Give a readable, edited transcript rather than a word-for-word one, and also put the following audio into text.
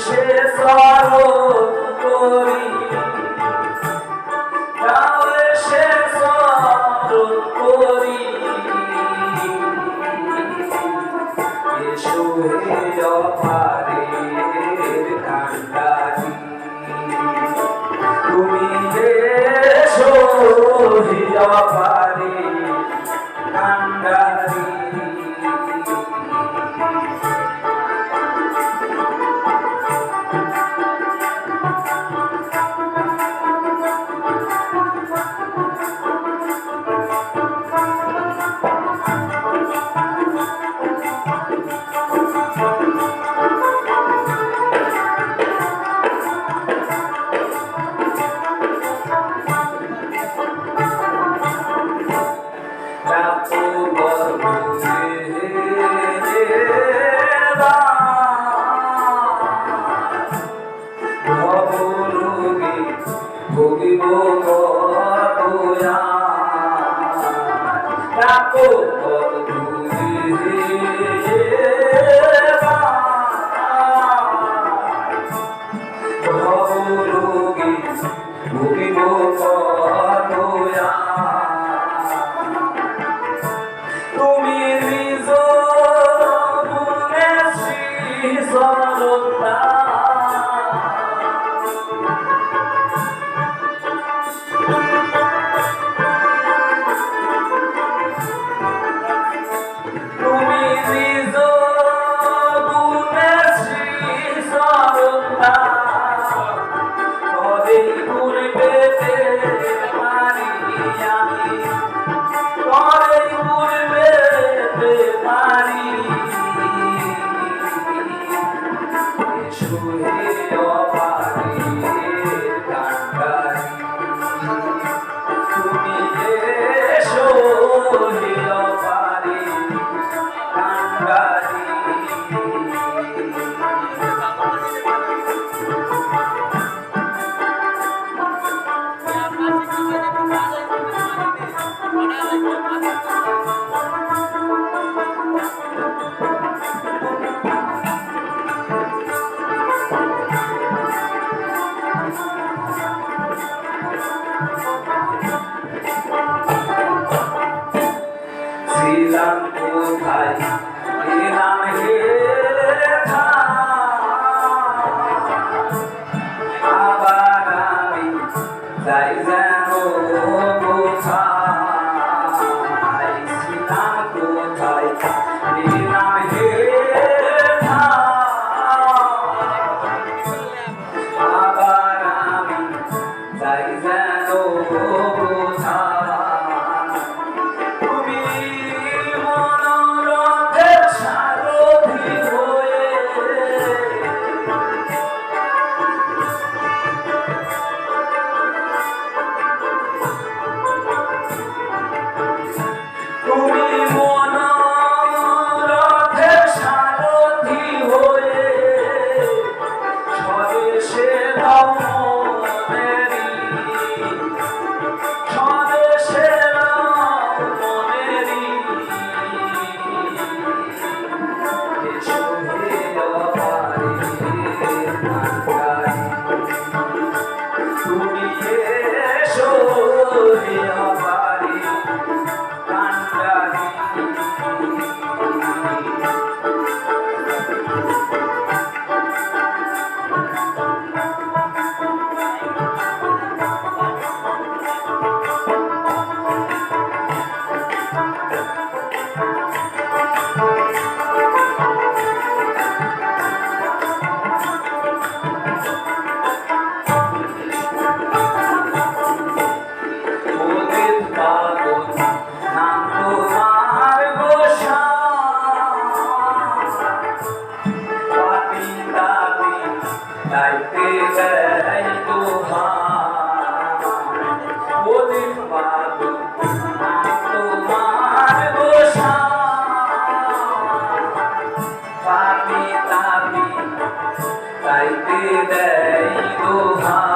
সে স্মরণ করি, তাহলে সে স্মরণ করি। এসো হে অপারের কান্ডারি, তুমি এসো হে অপারের কান্ডারি। ভুগিব কতয়া ডাকো ভবরোগী ভুগিব কতয়া। তুমি নিজ গুণে সৃজনতা, তুমি নিজ গুণে সৃজনতা, তবে গুণ পেতে পারি আমি, তবে গুণ পেতে পারি। এসো হে অপারের কান্ডারি, তুমি এসো হে অপারের কান্ডারি। ছিলাম কোথায় এলাম হে আবার আমি যাই যেন কোথায়, ছিলাম কোথায় এলাম হে আবার আমি যাই যেন কোথায়। তুমি মনোরথের সারথি হয়ে স্বদেশে দাও মনেরি, স্বদেশে দাও মনেরি। এসো হে অপারের কান্ডারি, তুমি এসো হে অপারের কান্ডারি। গাইতে যাই তোমার ওদের পাগল তোমার গোসা পাপি তাপি গাইতে দেয় তোমার।